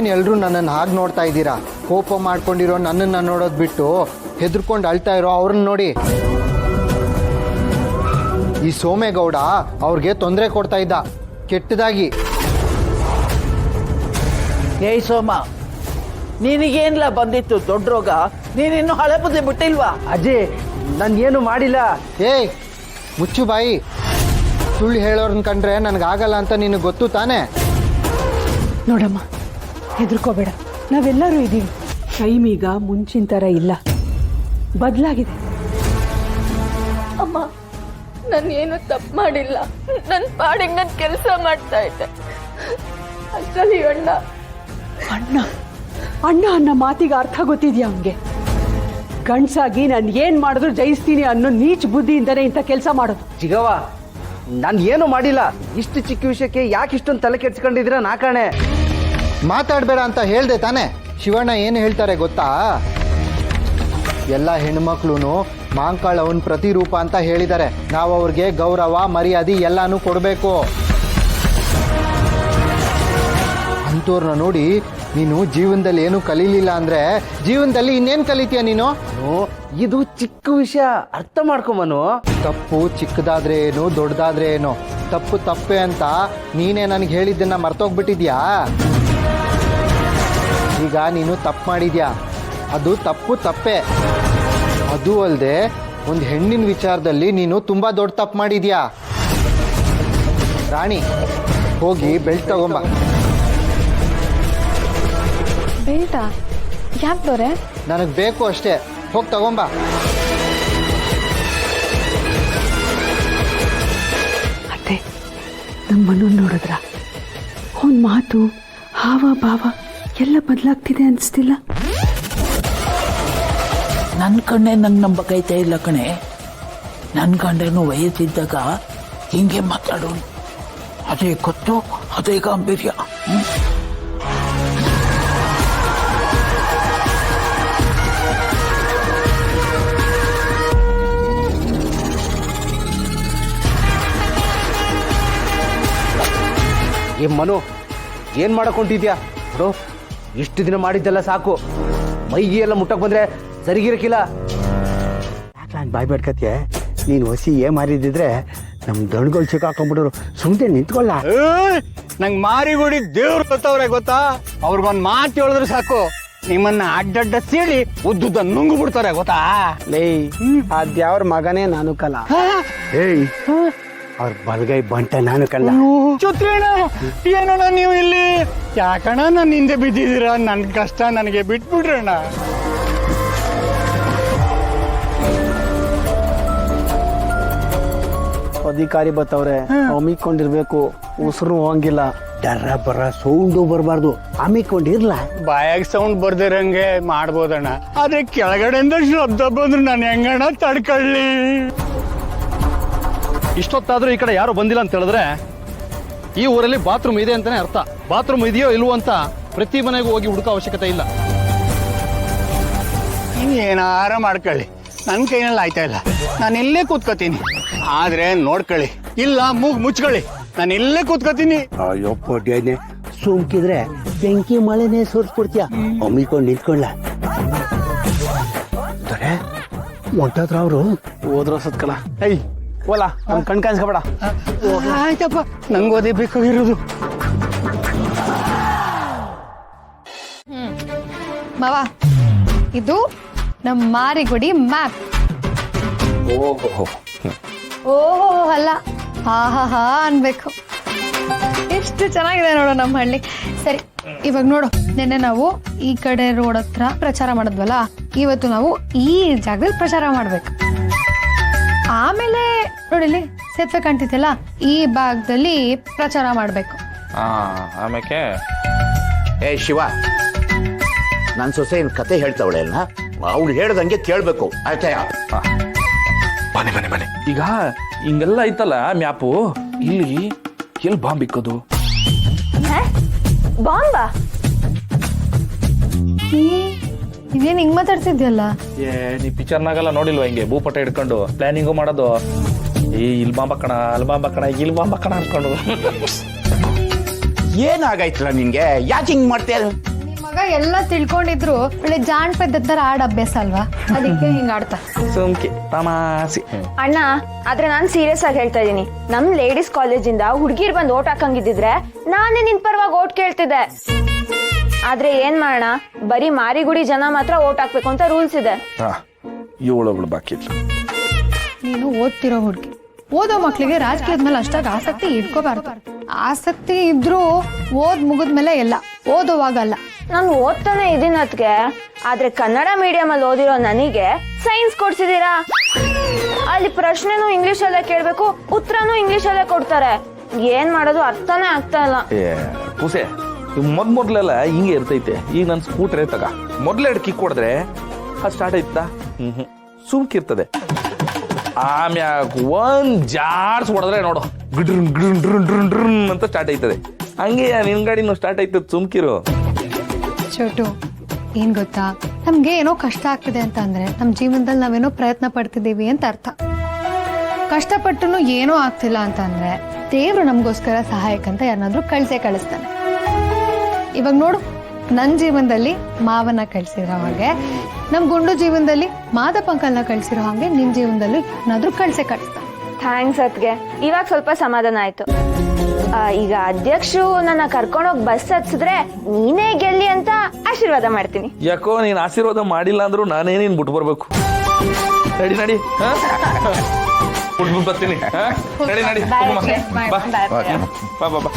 ಏನು ಎಲ್ಲರೂ ನನ್ನನ್ನು ಹಾಗೆ ನೋಡ್ತಾ ಇದ್ದೀರಾ? ಕೋಪ ಮಾಡ್ಕೊಂಡಿರೋ ನನ್ನನ್ನು ನೋಡೋದು ಬಿಟ್ಟು ಹೆದರ್ಕೊಂಡು ಅಳ್ತಾ ಇರೋ ಅವ್ರನ್ನ ನೋಡಿ. ಈ ಸೋಮೇಗೌಡ ಅವ್ರಿಗೆ ತೊಂದರೆ ಕೊಡ್ತಾ ಇದ್ದ ಕೆಟ್ಟದಾಗಿ. ಏಯ್ ಸೋಮ, ನಿನಗೇನ್ಲ ಬಂದಿತ್ತು ದೊಡ್ಡ ರೋಗ? ನೀನಿನ್ನು ಹಳೆ ಬುದ್ಧಿ ಬಿಟ್ಟಿಲ್ವಾ? ಅಜ್ಜಿ ನಾನು ಮಾಡಿಲ್ಲ. ಏಯ್ ಮುಚ್ಚು ಬಾಯಿ. ಸುಳ್ಳು ಹೇಳೋರ್ನ ಕಂಡ್ರೆ ನನಗಾಗಲ್ಲ ಅಂತ ನಿನಗೆ ಗೊತ್ತು ತಾನೇ? ನೋಡಮ್ಮ, ಹೆದರ್ಕೋಬೇಡ, ನಾವೆಲ್ಲರೂ ಇದ್ದೀವಿ. ಟೈಮ್ ಈಗ ಮುಂಚಿನ ಥರ ಇಲ್ಲ, ಬದಲಾಗಿದೆ. ಅಮ್ಮ, ನಾನು ಏನು ತಪ್ಪು ಮಾಡಿಲ್ಲ. ನನ್ನ ಪಾಡಿಗೆ ನಾನು ಕೆಲಸ ಮಾಡ್ತಾ ಇದ್ದೆ. ಅಷ್ಟರಲ್ಲಿ ಅಣ್ಣ ಅಣ್ಣ ಅನ್ನೋ ಮಾತಿಗೆ ಅರ್ಥ ಗೊತ್ತಿದ್ಯಾ ಅವನಿಗೆ? ಗಂಡ್ಸಾಗಿ ನಾನು ಏನ್ ಮಾಡಿದ್ರು ಜಯಿಸ್ತೀನಿ ಅನ್ನೋ ನೀಚ್ ಬುದ್ಧಿಯಿಂದನೇ ಇಂಥ ಕೆಲಸ ಮಾಡೋದು. ಚಿಗವ, ನಾನು ಏನು ಮಾಡಿಲ್ಲ. ಇಷ್ಟು ಚಿಕ್ಕ ವಿಷಯಕ್ಕೆ ಯಾಕೆ ಇಷ್ಟೊಂದು ತಲೆ ಕೆಡ್ಸ್ಕೊಂಡಿದ್ದೀರಾ? ನಾಕಾಣೆ ಮಾತಾಡಬೇಡ ಅಂತ ಹೇಳ್ದೆ ತಾನೇ? ಶಿವಣ್ಣ ಏನು ಹೇಳ್ತಾರೆ ಗೊತ್ತಾ? ಎಲ್ಲ ಹೆಣ್ಮಕ್ಳು ಮಾಂಕಾಳ ಅವನ ಪ್ರತಿರೂಪ ಅಂತ ಹೇಳಿದ್ದಾರೆ. ನಾವು ಅವ್ರಿಗೆ ಗೌರವ ಮರ್ಯಾದೆ ಎಲ್ಲಾನು ಕೊಡಬೇಕು. ಅಂಥವ್ರನ್ನ ನೋಡಿ ನೀನು ಜೀವನದಲ್ಲಿ ಏನು ಕಲೀಲಿಲ್ಲ ಅಂದ್ರೆ ಜೀವನದಲ್ಲಿ ಇನ್ನೇನು ಕಲಿತೀಯ ನೀನು? ಇದು ಚಿಕ್ಕ ವಿಷಯ, ಅರ್ಥ ಮಾಡ್ಕೊಂಬನು. ತಪ್ಪು ಚಿಕ್ಕದಾದ್ರೆ ಏನು ದೊಡ್ಡದಾದ್ರೆ ಏನು, ತಪ್ಪು ತಪ್ಪೆ ಅಂತ ನೀನೇ ನನಗೆ ಹೇಳಿದ್ದನ್ನ ಮರ್ತೋಗ್ಬಿಟ್ಟಿದ್ಯಾ? ಈಗ ನೀನು ತಪ್ಪು ಮಾಡಿದ್ಯಾ, ಅದು ತಪ್ಪು ತಪ್ಪೆ. ಅದು ಅಲ್ಲದೆ ಒಂದು ಹೆಣ್ಣಿನ ವಿಚಾರದಲ್ಲಿ ನೀನು ತುಂಬ ದೊಡ್ಡ ತಪ್ಪು ಮಾಡಿದ್ಯಾ. ರಾಣಿ, ಹೋಗಿ ಬೆಲ್ಟ್ ತಗೊಂಬ. ಬೇಟಾ ಯಾಕೆ ದೊರೆ? ನನಗೆ ಬೇಕು ಅಷ್ಟೇ, ಹೋಗಿ ತಗೊಂಬ. ಅತ್ತೆ, ನಮ್ಮನ್ನು ನೋಡಿದ್ರ ಅವನ ಮಾತು ಹಾವ ಭಾವ ಎಲ್ಲ ಬದಲಾಗ್ತಿದೆ ಅನಿಸ್ತಿಲ್ಲ? ನನ್ನ ಕಣ್ಣೆ ನಂಗೆ ನಂಬಕೈತೆ ಇಲ್ಲ ಕಣೆ. ನನ್ನ ಗಂಡನು ವಯಸ್ಸಿದ್ದಾಗ ಹಿಂಗೆ ಮಾತಾಡೋನು, ಅದೇ ಗೊತ್ತು, ಅದೇ ಗಾಂಭೀರ್ಯ. ಮನು, ಏನು ಮಾಡಕೊಂಡಿದ್ಯಾ? ನೋಡು, ಇಷ್ಟು ದಿನ ಮಾಡಿದ್ದೆಲ್ಲ ಸಾಕು. ಮೈಗೆ ಎಲ್ಲ ಮುಟ್ಟಕ್ಕೆ ಬಂದ್ರೆ ಸರಿಗಿರಕ್ಕಿಲ್ಲ. ಬಾಯ್ ಬೇಡ್ಕತ್ಯ, ನೀನು ಹೊಸಿ ಮಾರಿದ್ರೆ ನಮ್ಮ ದಣ್ಗಳು ಸಿಕ್ಕಾಕೊಂಡ್ಬಿಡೋರು. ಸುಮ್ಮನೆ ನಿಂತ್ಕೊಳ್ಳ. ನಂಗೆ ಮಾರಿಗುಡಿ ದೇವ್ರು ಗೊತ್ತವ್ರೆ ಗೊತ್ತಾ? ಅವ್ರಿಗೊಂದು ಮಾತು ಹೇಳಿದ್ರೆ ಸಾಕು, ನಿಮ್ಮನ್ನ ಅಡ್ಡಡ್ಡ ಸೀಳಿ ಉದ್ದುದ್ದ ನುಂಗು ಬಿಡ್ತಾರೆ ಗೊತ್ತಾ? ಲೇ, ಅದ್ಯಾವ್ರ ಮಗನೇ ನಾನು ಕಲ. ಏಯ್, ಅವ್ರ ಬಲ್ಗೈ ಬಂಟ ನಾನು ಕಲ್ಲ. ಚುತ್ರಿಣ, ಏನಣ್ಣ ನೀವು ಇಲ್ಲಿ? ಯಾಕಣ್ಣ ನನ್ನ ಹಿಂದೆ ಬಿದ್ದಿದ್ದೀರಾ? ನನ್ನ ಕಷ್ಟ ನನಗೆ ಬಿಟ್ಬಿಡ್ರಣ್ಣ. ಅಧಿಕಾರಿ ಬತ್ತವ್ರೆ, ಅಮ್ಮಿಕೊಂಡಿರ್ಬೇಕು, ಉಸಿರು ಹೋಗಂಗಿಲ್ಲ. ಡರ ಬರ ಸೌಂಡು ಬರಬಾರ್ದು, ಅಮ್ಮಿಕೊಂಡಿರ್ಲ. ಬಾಯಾಗ ಸೌಂಡ್ ಬರ್ದಿರಂಗೆ ಮಾಡ್ಬೋದಣ್ಣ, ಆದ್ರೆ ಕೆಳಗಡೆಯಿಂದ ಶಬ್ದ ಬಂದ್ರೆ ನಾನು ಹೆಂಗಣ್ಣ ತಡ್ಕೊಳ್ಳಿ? ಇಷ್ಟೊತ್ತಾದ್ರೂ ಈ ಕಡೆ ಯಾರು ಬಂದಿಲ್ಲ ಅಂತ ಹೇಳಿದ್ರೆ ಈ ಊರಲ್ಲಿ ಬಾತ್ರೂಮ್ ಇದೆ ಅಂತಾನೆ ಅರ್ಥ. ಬಾತ್ರೂಮ್ ಇದೆಯೋ ಇಲ್ವೋ ಅಂತ ಪ್ರತಿ ಮನೆಗೂ ಹೋಗಿ ಹುಡುಕೋ ಅವಶ್ಯಕತೆ ಇಲ್ಲ. ಏನಾರ ಮಾಡ್ಕೊಳ್ಳಿ, ನನ್ನ ಕೈನಲ್ಲಿ ಆಯ್ತಾ ಇಲ್ಲ. ನಾನು ಇಲ್ಲೇ ಕೂತ್ಕೋತೀನಿ, ಆದ್ರೆ ನೋಡ್ಕೊಳ್ಳಿ, ಇಲ್ಲ ಮೂಗ್ ಮುಚ್ಕೊಳ್ಳಿ, ನಾನು ಇಲ್ಲೇ ಕೂತ್ಕೋತೀನಿ. ಅಯ್ಯೋ ಪೊಡ್ಯನೆ, ಸುಮ್ಕಿದ್ರೆ ಬೆಂಕಿ ಮಳೆನೇ ಸೋರ್ಸ್ಬಿಡ್ತೀಯ. ಅಮ್ಮಿಕೊಂಡು ನಿಂತ್ಕೊಳ್ಳ. ಹೊಂಟದ್ರ ಅವರು ಹೋದ್ರ ಸತ್ಕಲ. ಐ ಓಲಾ, ನನ್ ಕಣ್ ಕಾಣಿಸ್ಕೊಬೇಡ. ಆಯ್ತಪ್ಪ, ನಂಗೆ ಓದಿ ಬೇಕಾಗಿರೋದು. ಮಾವ, ಇದು ನಮ್ಮ ಮಾರಿಗುಡಿ ಮ್ಯಾಪ್. ಓಹೋ ಅಲ್ಲ, ಹಾ ಹಾ ಹಾ ಅನ್ಬೇಕು. ಎಷ್ಟು ಚೆನ್ನಾಗಿದೆ ನೋಡು ನಮ್ಮ ಹಳ್ಳಿ. ಸರಿ, ಇವಾಗ ನೋಡು, ನಿನ್ನೆ ನಾವು ಈ ಕಡೆ ರೋಡ್ ಹತ್ರ ಪ್ರಚಾರ ಮಾಡಿದ್ವಲ್ಲ, ಇವತ್ತು ನಾವು ಈ ಜಾಗದಲ್ಲಿ ಪ್ರಚಾರ ಮಾಡ್ಬೇಕು. ಆಮೇಲೆ ನೋಡಿಲ್ಲಿ ಸೇತುವೆ ಕಾಣ್ತಿತ್ತಲ್ಲ, ಈ ಭಾಗದಲ್ಲಿ ಪ್ರಚಾರ ಮಾಡ್ಬೇಕು. ಆಮೇಲೆ ಏ ಶಿವ, ನನ್ನ ಸೊಸೆ ಕತೆ ಹೇಳ್ತಾವಳೆ ಅಲ್ಲ, ಅವಳು ಹೇಳ್ದಂಗೆ ಕೇಳ್ಬೇಕು, ಆಯ್ತಾಯ? ಬನ್ನಿ ಬನ್ನಿ ಬನ್ನಿ. ಈಗ ಹಿಂಗೆಲ್ಲ ಐತಲ್ಲ ಮ್ಯಾಪು, ಇಲ್ಲಿ ಎಲ್ಲಿ ಬಾಂಬ್ ಇಕ್ಕೋದು? ಬಾಂಬಾ? ಇದೇನು ಹಿಂಗ್ ಮಾತಾಡ್ತಿದ್ಯಲ್ಲ? ನೀ ಪಿಕ್ಚರ್ನಾಗೆಲ್ಲ ನೋಡಿಲ್ವ ಹಿಂಗೆ ಭೂಪಟ ಹಿಡ್ಕೊಂಡು ಪ್ಲಾನಿಂಗು ಮಾಡೋದು? ಇಲ್ಲಿ ಬಾಂಬ್ ಕಣ, ಅಲ್ಲಿ ಬಾಂಬ್ ಕಣ, ಇಲ್ಲಿ ಬಾಂಬ್ ಕಣ ಅನ್ಕೊಂಡು ಏನಾಗೈತಲ್ಲ ನಿನ್ಗೆ ಯಾಕೆ ಹಿಂಗ್ ಮಾಡ್ತೀಯ? ನಿಮ್ ಮಗ ಎಲ್ಲ ತಿಳ್ಕೊಂಡಿದ್ರು ಒಳ್ಳೆ ಜಾಣ್ಪದ ತರ ಆಡ ಅಭ್ಯಾಸ ಅಲ್ವಾ, ಅದಕ್ಕೆ ಹಿಂಗ ಆಡ್ತಾ. ಸುಮ್ಕೆ ತಮಾಸಿ. ಅಣ್ಣ ಆದ್ರೆ ನಾನ್ ಸೀರಿಯಸ್ ಆಗಿ ಹೇಳ್ತಾ ಇದೀನಿ. ನಮ್ ಲೇಡೀಸ್ ಕಾಲೇಜಿಂದ ಹುಡ್ಗಿರ್ ಬಂದ್ ಓಟ್ ಹಾಕಂಗಿದ್ದಿದ್ರೆ ನಾನೇ ನಿನ್ ಪರವಾಗಿ ಓಟ್ ಕೇಳ್ತಿದ್ದೆ. ಆದ್ರೆ ಏನ್ ಮಾಡೋಣ, ಬರೀ ಮಾರಿಗುಡಿ ಜನ ಮಾತ್ರ ಓಟ್ ಹಾಕ್ಬೇಕು ಅಂತ ರೂಲ್ಸ್ ಇದೆ. ಏಳು ಬಾಕಿ ಇಲ್ಲ. ನೀನು ಓದ್ತಿರೋ ಹುಡುಗಿ, ಓದೋ ಮಕ್ಳಿಗೆ ರಾಜಕೀಯದ ಮೇಲೆ ಅಷ್ಟಾಗ ಆಸಕ್ತಿ ಇಟ್ಕೋಬಾರ್ದು. ಆಸಕ್ತಿ ಇದ್ರೂ ಓದ್ ಮುಗಿದ್ಮೇಲೆ ಎಲ್ಲ, ಓದೋವಾಗಲ್ಲ. ನಾನು ಓದ್ತಾನೆ ಇದೀನಿ ಅದ್ಕೆ, ಆದ್ರೆ ಕನ್ನಡ ಮೀಡಿಯಂ ಅಲ್ಲಿ ಓದಿರೋ ನನಗೆ ಸೈನ್ಸ್ ಕೊಡ್ಸಿದೀರಾ. ಅಲ್ಲಿ ಪ್ರಶ್ನೆನೂ ಇಂಗ್ಲಿಷ್ ಅಲ್ಲೇ ಕೇಳ್ಬೇಕು, ಉತ್ತರನೂ ಇಂಗ್ಲಿಷ್ ಅಲ್ಲೇ ಕೊಡ್ತಾರೆ. ಏನ್ ಮಾಡೋದು ಅರ್ಥನೇ ಆಗ್ತಾ ಇಲ್ಲ. ಪುಸೆ ಮೊದ್ಲೆಲ್ಲ ಹಿಂಗೆ ಇರ್ತೈತೆ. ಈಗ ನನ್ ಸ್ಕೂಟರ್ ತಗ ಮೊದ್ಲೆರಡು ಕಿಕ್ ಹೊಡೆದ್ರೆ ಅದು ಸ್ಟಾರ್ಟ್ ಆಯ್ತಾ? ಸುಮ್ಕಿರ್ತದೆ. ಆಮ್ಯಾಗ ಒಂದ್ ಜಾಡ್ಸ್ ಹೊಡೆದ್ರೆ ನೋಡು ಗಿಡ್ರನ್ ಗಿಡ್ರನ್ ಡ್ರನ್ ಡ್ರನ್ ಡ್ರನ್ ಅಂತ ಸ್ಟಾರ್ಟ್ ಆಯ್ತದೆ. ಹಂಗೆ ನಿನ್ ಗಾಡಿನೂ ಸ್ಟಾರ್ಟ್ ಆಯ್ತದ. ಸುಮ್ಕಿರು. ಚೋಟು, ಏನ್ ಗೊತ್ತಾ, ನಮ್ಗೆ ಏನೋ ಕಷ್ಟ ಆಗ್ತಿದೆ ಅಂತ ಅಂದ್ರೆ ನಮ್ ಜೀವನದಲ್ಲಿ ನಾವೇನೋ ಪ್ರಯತ್ನ ಪಡ್ತಿದೀವಿ ಅಂತ ಅರ್ಥ. ಕಷ್ಟಪಟ್ಟು ಏನೋ ಆಗ್ತಿಲ್ಲ ಅಂತ ಅಂದ್ರೆ ದೇವ್ರು ನಮಗೋಸ್ಕರ ಸಹಾಯಕ್ಕಂತ ಯಾರನ್ನಾದ್ರೂ ಕಳಿಸ್ತಾನೆ. ಇವಾಗ ನೋಡು, ನನ್ನ ಜೀವನದಲ್ಲಿ ಮಾವನ ಕಳ್ಸಿರೋ ಹಾಗೆ, ನಮ್ ಗುಂಡು ಜೀವನದಲ್ಲಿ ಮಾದಪ್ಪಂಕಲ್ನ ಕಳ್ಸಿರೋ ಹಾಗೆ ನಿನ್ ಜೀವನದಲ್ಲಿ ಏನಾದ್ರೂ ಕಳಿಸ್ತಾನೆ. ಥ್ಯಾಂಕ್ಸ್ ಅದ್ಗೆ, ಇವಾಗ ಸ್ವಲ್ಪ ಸಮಾಧಾನ ಆಯ್ತು. ಈಗ ಅಧ್ಯಕ್ಷರು ನನ್ನ ಕರ್ಕೊಂಡೋಗಿ ಬಸ್ ಹತ್ಸಿದ್ರೆ ನೀನೇ ಗೆಲ್ಲಿ ಅಂತ ಆಶೀರ್ವಾದ ಮಾಡ್ತೀನಿ. ಯಾಕೋ ನೀನ್ ಆಶೀರ್ವಾದ ಮಾಡಿಲ್ಲ ಅಂದ್ರೂ ನಾನೇ ನೀನ್ ಬಿಟ್ಟು ಬರ್ಬೇಕು. ನಡಿ ನಡಿ, ಬಿಟ್ಬಿಟ್ಟು ಬರ್ತೀನಿ. ನಡಿ ನಡಿ, ಬಾ ಬಾ ಬಾ.